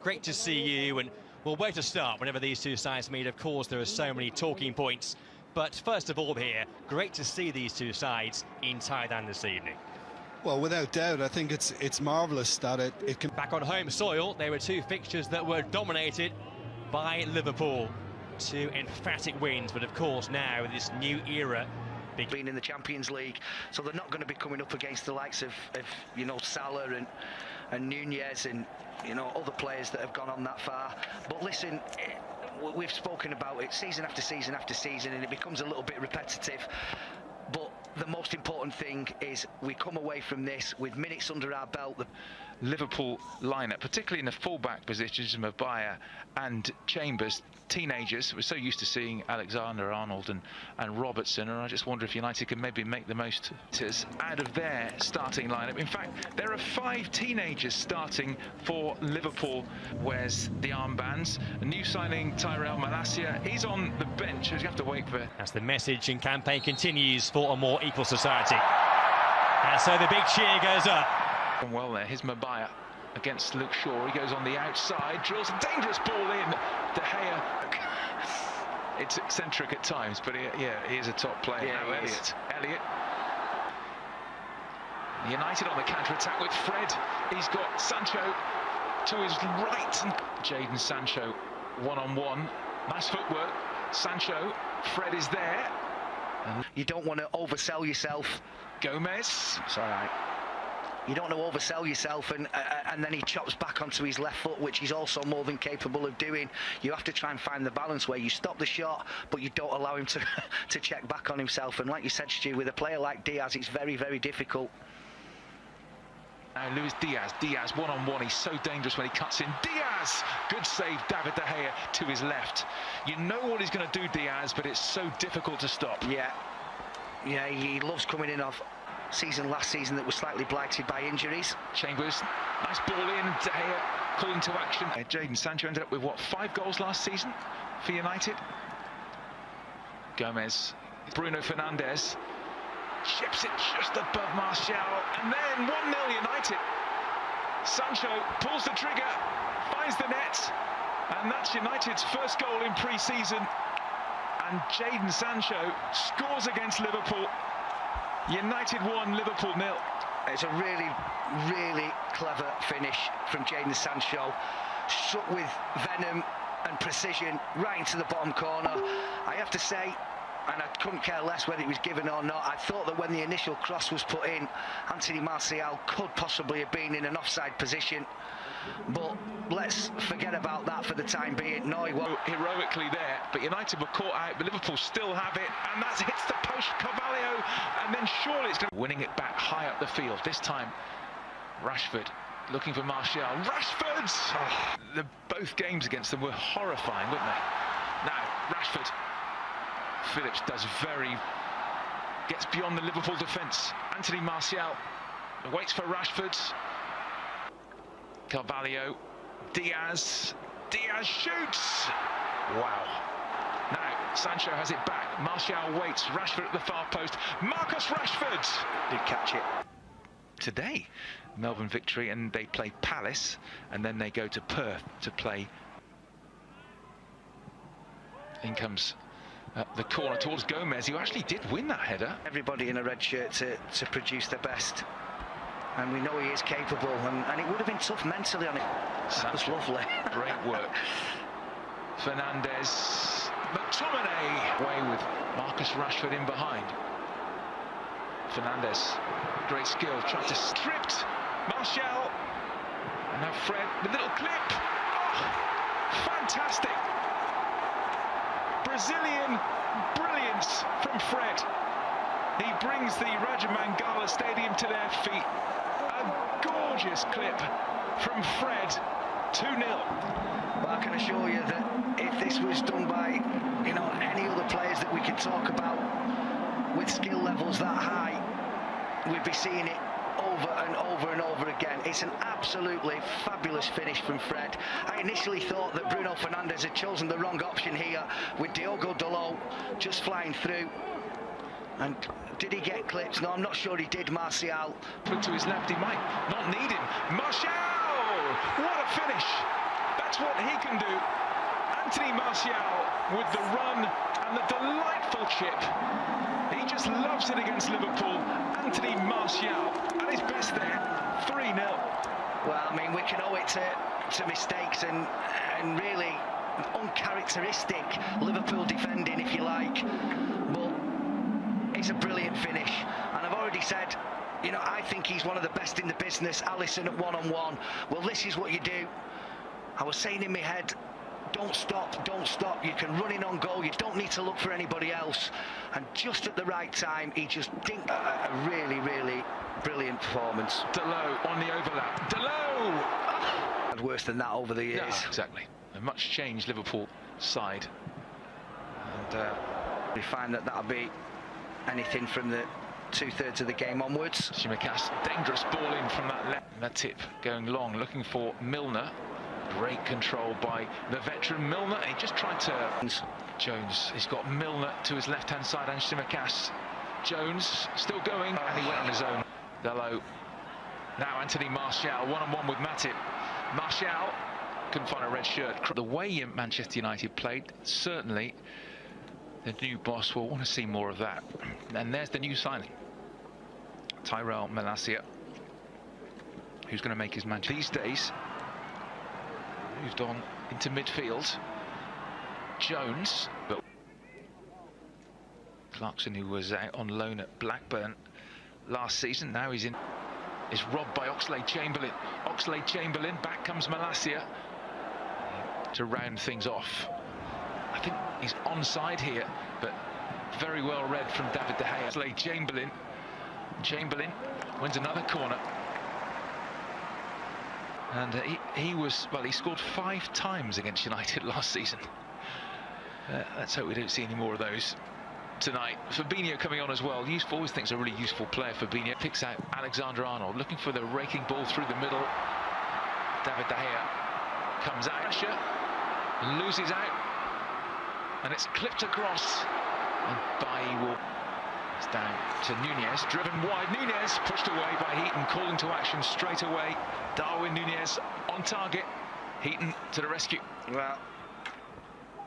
great to see you. And well, where to start whenever these two sides meet? Of course, there are so many talking points. But first of all here, great to see these two sides in Thailand this evening. Well, without doubt, I think it's marvellous that it can... Back on home soil, there were two fixtures that were dominated by Liverpool. Two emphatic wins, but of course now this new era being in the Champions League, so they're not going to be coming up against the likes of you know, Salah and Nunez and, you know, other players that have gone on that far. But listen, we've spoken about it season after season after season, and it becomes a little bit repetitive. But the most important thing is we come away from this with minutes under our belt. The Liverpool lineup, particularly in the full-back positions, Mabaya and Chambers, teenagers. We're so used to seeing Alexander-Arnold and Robertson, and I just wonder if United can maybe make the most out of their starting lineup. In fact, there are 5 teenagers starting for Liverpool. Wears the armbands. A new signing, Tyrell Malacia, he's on the bench, as you have to wait for. As the message and campaign continues for a more equal society. And so the big cheer goes up. Well there, here's Mabaya against Luke Shaw. He goes on the outside, drills a dangerous ball in. De Gea. It's eccentric at times, but he is a top player. Yeah, Elliott. United on the counter-attack with Fred. He's got Sancho to his right. Jadon Sancho one-on-one. Nice footwork. Sancho. Fred is there. You don't want to oversell yourself. Gomez. It's all right. You don't want to oversell yourself, and then he chops back onto his left foot, which he's also more than capable of doing. You have to try and find the balance where you stop the shot, but you don't allow him to check back on himself. And like you said, Stu, with a player like Diaz, it's very, very difficult. Now Luis Diaz one-on-one, he's so dangerous when he cuts in. Diaz! Good save, David De Gea to his left. You know what he's going to do, Diaz, but it's so difficult to stop. Yeah, he loves coming in off last season that was slightly blighted by injuries. Chambers, nice ball in, De Gea calling to action. Jadon Sancho ended up with, what, 5 goals last season for United? Gomez, Bruno Fernandes, chips it just above Martial, and then 1-0 United. Sancho pulls the trigger, finds the net, and that's United's first goal in pre-season. And Jadon Sancho scores against Liverpool. United 1, Liverpool 0. It's a really, really clever finish from Jadon Sancho. Struck with venom and precision right into the bottom corner. I have to say, and I couldn't care less whether it was given or not, I thought that when the initial cross was put in, Anthony Martial could possibly have been in an offside position. But let's forget about that for the time being. No, he won't. Heroically there, but United were caught out, but Liverpool still have it, and that hits the post, Carvalho, and then surely it's going to... Winning it back high up the field. This time, Rashford looking for Martial. Rashford! Oh, both games against them were horrifying, weren't they? Now, Rashford. Phillips gets beyond the Liverpool defence. Anthony Martial waits for Rashford. Carvalho, Diaz shoots! Wow. Now, Sancho has it back, Martial waits, Rashford at the far post, Marcus Rashford! Did catch it. Today, Melbourne victory, and they play Palace, and then they go to Perth to play. In comes the corner towards Gomez, who actually did win that header. Everybody in a red shirt to produce their best. And we know he is capable, and it would have been tough mentally on it. That was lovely. Great work. Fernandes, McTominay away with Marcus Rashford in behind. Fernandes, great skill, tried to stripped Martial, and now Fred, the little clip. Oh, fantastic. Brazilian brilliance from Fred. He brings the Raja Mangala Stadium to their feet. A gorgeous clip from Fred, 2-0. Well, I can assure you that if this was done by, you know, any other players that we could talk about with skill levels that high, we'd be seeing it over and over and over again. It's an absolutely fabulous finish from Fred. I initially thought that Bruno Fernandes had chosen the wrong option here with Diogo Dalot just flying through. And did he get clipped? No, I'm not sure he did, Martial. Put to his left, he might not need him. Martial! What a finish! That's what he can do. Anthony Martial with the run and the delightful chip. He just loves it against Liverpool. Anthony Martial at his best there. 3-0. Well, I mean, we can owe it to mistakes and really uncharacteristic Liverpool defending, if you like. But it's a brilliant finish. And I've already said, you know, I think he's one of the best in the business. Alisson at one-on-one. Well, this is what you do. I was saying in my head, don't stop, don't stop. You can run in on goal. You don't need to look for anybody else. And just at the right time, he just dinked a really, really brilliant performance. Delot on the overlap. Delot! Worse than that over the years. Yeah, exactly. A much changed Liverpool side. And we find that'll be anything from the 2/3 of the game onwards. Tsimikas, dangerous ball in from that left. Matip going long, looking for Milner. Great control by the veteran Milner. He just tried to... Jones, he's got Milner to his left-hand side and Tsimikas. Jones still going, and he went on his own. Delot. Now Anthony Martial, one-on-one with Matip. Martial couldn't find a red shirt. The way Manchester United played, certainly the new boss will want to see more of that. And there's the new signing, Tyrell Malacia, who's going to make his Manchester these days. Moved on into midfield. Jones, but Clarkson, who was out on loan at Blackburn last season, now he's in. Is robbed by Oxlade-Chamberlain. Oxlade-Chamberlain, back comes Malacia to round things off. I think he's onside here, but very well read from David De Gea. Oxlade-Chamberlain. Chamberlain wins another corner. And he scored 5 times against United last season. Let's hope we don't see any more of those tonight. Fabinho coming on as well. Always thinks a really useful player. Fabinho picks out Alexander-Arnold, looking for the raking ball through the middle. David De Gea comes out, pressure, loses out, and it's clipped across. And Bailly will. It's down to Nunez, driven wide. Nunez pushed away by Heaton, calling to action straight away. Darwin Nunez on target. Heaton to the rescue. Well,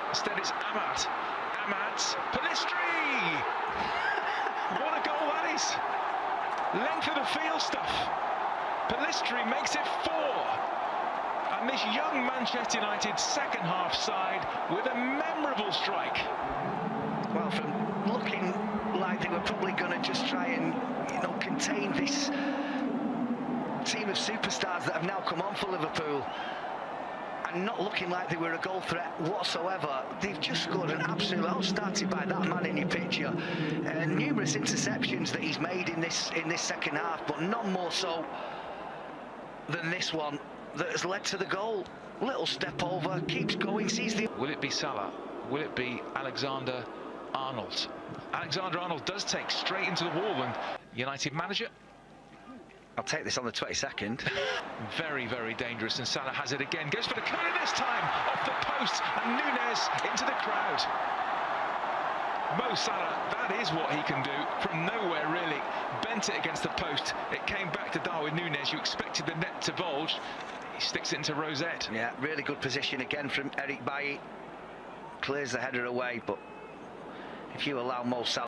instead it's Amat. Pellistri! What a goal that is! Length of the field stuff. Pellistri makes it 4. And this young Manchester United second half side with a memorable strike. Well, from looking like they were probably going to just try and, you know, contain this team of superstars that have now come on for Liverpool, and not looking like they were a goal threat whatsoever, they've just scored an absolute outstarted by that man in your picture. Numerous interceptions that he's made in this second half, but none more so than this one that has led to the goal. Little step over, keeps going, sees the... Will it be Salah? Will it be Alexander-Arnold? Alexander-Arnold does take straight into the wall, and United manager... I'll take this on the 22nd. Very, very dangerous, and Salah has it again. Goes for the corner this time, off the post, and Nunez into the crowd. Mo Salah, that is what he can do from nowhere, really. Bent it against the post. It came back to Darwin Nunez. You expected the net to bulge. He sticks it into Rosette. Yeah, really good position again from Eric Bailly. Clears the header away, but if you allow Mo Salah